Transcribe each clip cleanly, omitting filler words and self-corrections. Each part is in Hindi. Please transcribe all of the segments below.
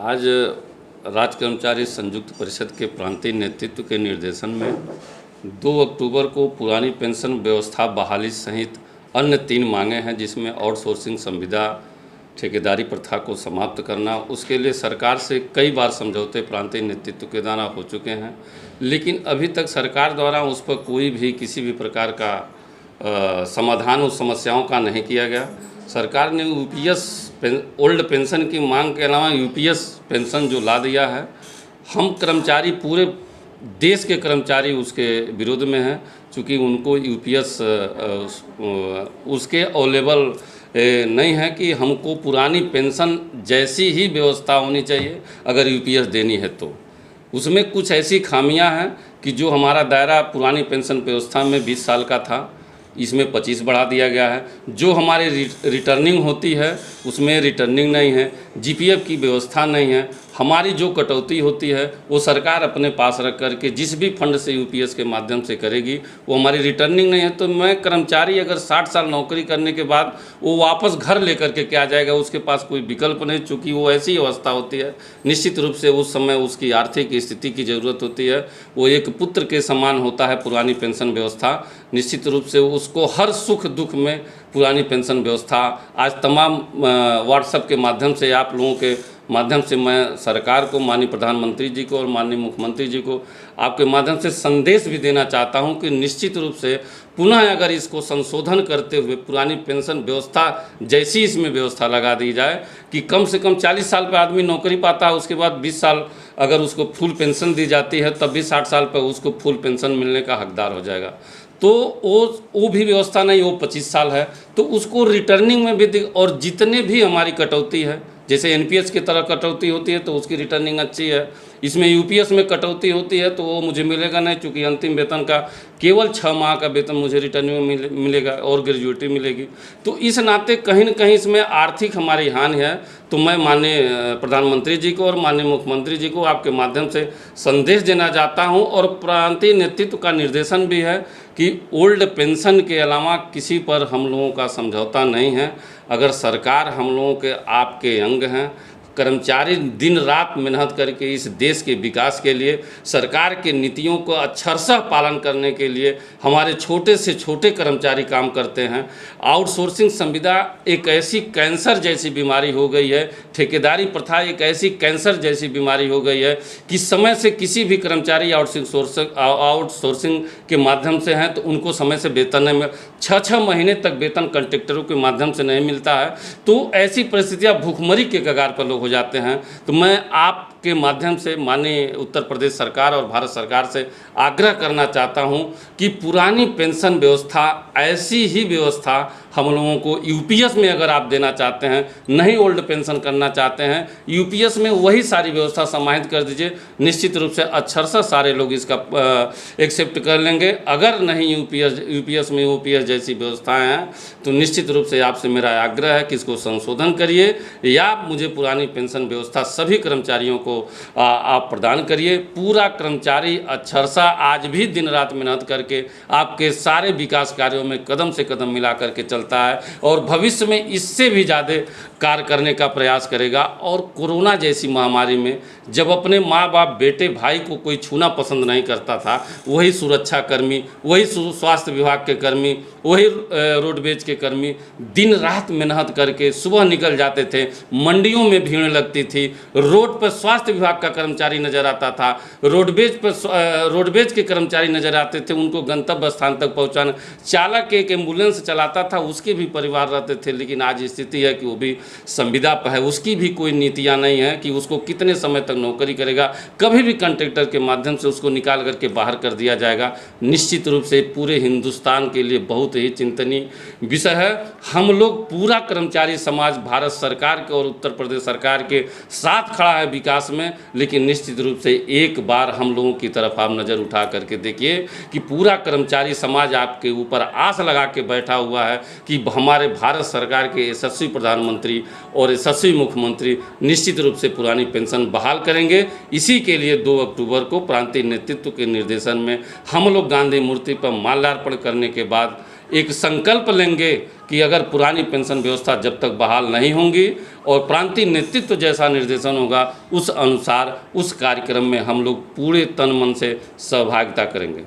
आज राज्य कर्मचारी संयुक्त परिषद के प्रांतीय नेतृत्व के निर्देशन में 2 अक्टूबर को पुरानी पेंशन व्यवस्था बहाली सहित अन्य 3 मांगें हैं, जिसमें आउटसोर्सिंग संविदा, ठेकेदारी प्रथा को समाप्त करना। उसके लिए सरकार से कई बार समझौते प्रांतीय नेतृत्व के द्वारा हो चुके हैं, लेकिन अभी तक सरकार द्वारा उस पर कोई भी किसी भी प्रकार का समाधान उस समस्याओं का नहीं किया गया। सरकार ने ओल्ड पेंशन की मांग के अलावा यूपीएस पेंशन जो ला दिया है, हम कर्मचारी पूरे देश के कर्मचारी उसके विरोध में हैं, क्योंकि उनको यूपीएस उसके अवेलेबल नहीं है कि हमको पुरानी पेंशन जैसी ही व्यवस्था होनी चाहिए अगर यूपीएस देनी है तो। उसमें कुछ ऐसी खामियां हैं कि जो हमारा दायरा पुरानी पेंशन व्यवस्था में 20 साल का था, इसमें 25 बढ़ा दिया गया है। जो हमारी रिटर्निंग होती है उसमें रिटर्निंग नहीं है, जीपीएफ की व्यवस्था नहीं है। हमारी जो कटौती होती है वो सरकार अपने पास रख करके जिस भी फंड से यूपीएस के माध्यम से करेगी, वो हमारी रिटर्निंग नहीं है। तो मैं कर्मचारी अगर 60 साल नौकरी करने के बाद वो वापस घर लेकर के क्या जाएगा, उसके पास कोई विकल्प नहीं। चूँकि वो ऐसी अवस्था होती है, निश्चित रूप से उस समय उसकी आर्थिक स्थिति की ज़रूरत होती है। वो एक पुत्र के समान होता है पुरानी पेंशन व्यवस्था। निश्चित रूप से उसको हर सुख दुख में पुरानी पेंशन व्यवस्था, आज तमाम व्हाट्सएप के माध्यम से, आप लोगों के माध्यम से मैं सरकार को, माननीय प्रधानमंत्री जी को और माननीय मुख्यमंत्री जी को आपके माध्यम से संदेश भी देना चाहता हूं कि निश्चित रूप से पुनः अगर इसको संशोधन करते हुए पुरानी पेंशन व्यवस्था जैसी इसमें व्यवस्था लगा दी जाए कि कम से कम 40 साल पर आदमी नौकरी पाता है, उसके बाद 20 साल अगर उसको फुल पेंशन दी जाती है, तब भी 60 साल पर उसको फुल पेंशन मिलने का हकदार हो जाएगा। तो वो भी व्यवस्था नहीं, वो 25 साल है, तो उसको रिटर्निंग में भी और जितने भी हमारी कटौती है, जैसे एनपीएस की तरह कटौती होती है तो उसकी रिटर्निंग अच्छी है, इसमें यूपीएस में कटौती होती है तो वो मुझे मिलेगा नहीं, क्योंकि अंतिम वेतन का केवल 6 माह का वेतन मुझे रिटर्निंग में मिलेगा और ग्रेजुएटी मिलेगी। तो इस नाते कहीं न कहीं इसमें आर्थिक हमारी हानि है। तो मैं माननीय प्रधानमंत्री जी को और माननीय मुख्यमंत्री जी को आपके माध्यम से संदेश देना चाहता हूं, और प्रांतीय नेतृत्व का निर्देशन भी है कि ओल्ड पेंशन के अलावा किसी पर हम लोगों का समझौता नहीं है। अगर सरकार हम लोगों के आपके अंग हैं, कर्मचारी दिन रात मेहनत करके इस देश के विकास के लिए, सरकार के नीतियों को अक्षरशः पालन करने के लिए हमारे छोटे से छोटे कर्मचारी काम करते हैं। आउटसोर्सिंग संविदा एक ऐसी कैंसर जैसी बीमारी हो गई है, ठेकेदारी प्रथा एक ऐसी कैंसर जैसी बीमारी हो गई है कि समय से किसी भी कर्मचारी आउटसोर्सिंग के माध्यम से हैं तो उनको समय से वेतन नहीं मिल, 6-6 महीने तक वेतन कॉन्ट्रैक्टरों के माध्यम से नहीं मिलता है। तो ऐसी परिस्थितियाँ भूखमरी के कगार पर लोग हो जाते हैं। तो मैं आपके माध्यम से माननीय उत्तर प्रदेश सरकार और भारत सरकार से आग्रह करना चाहता हूं कि पुरानी पेंशन व्यवस्था, ऐसी ही व्यवस्था हम लोगों को यूपीएस में अगर आप देना चाहते हैं, नहीं ओल्ड पेंशन करना चाहते हैं, यूपीएस में वही सारी व्यवस्था समाहित कर दीजिए। निश्चित रूप से अक्षरशः सारे लोग इसका एक्सेप्ट कर लेंगे। अगर नहीं यूपीएस में ओपीएस जैसी व्यवस्थाएं हैं तो निश्चित रूप से आपसे मेरा आग्रह है कि इसको संशोधन करिए, या मुझे पुरानी पेंशन व्यवस्था सभी कर्मचारियों को आप प्रदान करिए। पूरा कर्मचारी अक्षरशः आज भी दिन रात मेहनत करके आपके सारे विकास कार्यों में कदम से कदम मिला करके चलता है, और भविष्य में इससे भी ज़्यादा कार्य करने का प्रयास करेगा। और कोरोना जैसी महामारी में जब अपने माँ बाप, बेटे, भाई को कोई छूना पसंद नहीं करता था, वही सुरक्षा कर्मी, वही स्वास्थ्य विभाग के कर्मी, वही रोडवेज के कर्मी दिन रात मेहनत करके सुबह निकल जाते थे। मंडियों में भीड़ लगती थी, रोड पर स्वास्थ्य विभाग का कर्मचारी नज़र आता था, रोडवेज के कर्मचारी नज़र आते थे, उनको गंतव्य स्थान तक पहुँचाना। चालक एक एम्बुलेंस चलाता था, उसके भी परिवार रहते थे। लेकिन आज स्थिति है कि वो भी संविदा पर है, उसकी भी कोई नीतियाँ नहीं है कि उसको कितने समय तक नौकरी करेगा। कभी भी कॉन्ट्रैक्टर के माध्यम से उसको निकाल करके बाहर कर दिया जाएगा। निश्चित रूप से पूरे हिंदुस्तान के लिए बहुत ही चिंतनीय विषय है। हम लोग पूरा कर्मचारी समाज भारत सरकार के और उत्तर प्रदेश सरकार के साथ खड़ा है विकास में, लेकिन निश्चित रूप से एक बार हम लोगों की तरफ आप नज़र उठा करके देखिए कि पूरा कर्मचारी समाज आपके ऊपर आस लगा के बैठा हुआ है कि हमारे भारत सरकार के यशस्वी प्रधानमंत्री और यशस्वी मुख्यमंत्री निश्चित रूप से पुरानी पेंशन बहाल करेंगे। इसी के लिए 2 अक्टूबर को प्रांतीय नेतृत्व के निर्देशन में हम लोग गांधी मूर्ति पर माल्यार्पण करने के बाद एक संकल्प लेंगे कि अगर पुरानी पेंशन व्यवस्था जब तक बहाल नहीं होंगी और प्रांतीय नेतृत्व जैसा निर्देशन होगा उस अनुसार उस कार्यक्रम में हम लोग पूरे तन मन से सहभागिता करेंगे।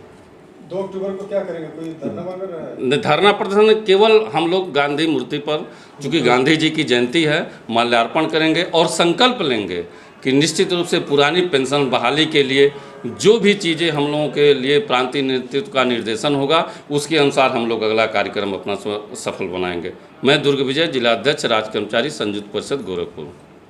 2 अक्टूबर को क्या करेंगे, कोई धरना वगैरह है? धरना प्रदर्शन केवल हम लोग गांधी मूर्ति पर, चूँकि गांधी जी की जयंती है, माल्यार्पण करेंगे और संकल्प लेंगे कि निश्चित रूप से पुरानी पेंशन बहाली के लिए जो भी चीज़ें हम लोगों के लिए प्रांतीय नेतृत्व का निर्देशन होगा उसके अनुसार हम लोग अगला कार्यक्रम अपना सफल बनाएंगे। मैं दुर्ग विजय, जिला अध्यक्ष राज्य कर्मचारी संयुक्त परिषद गोरखपुर।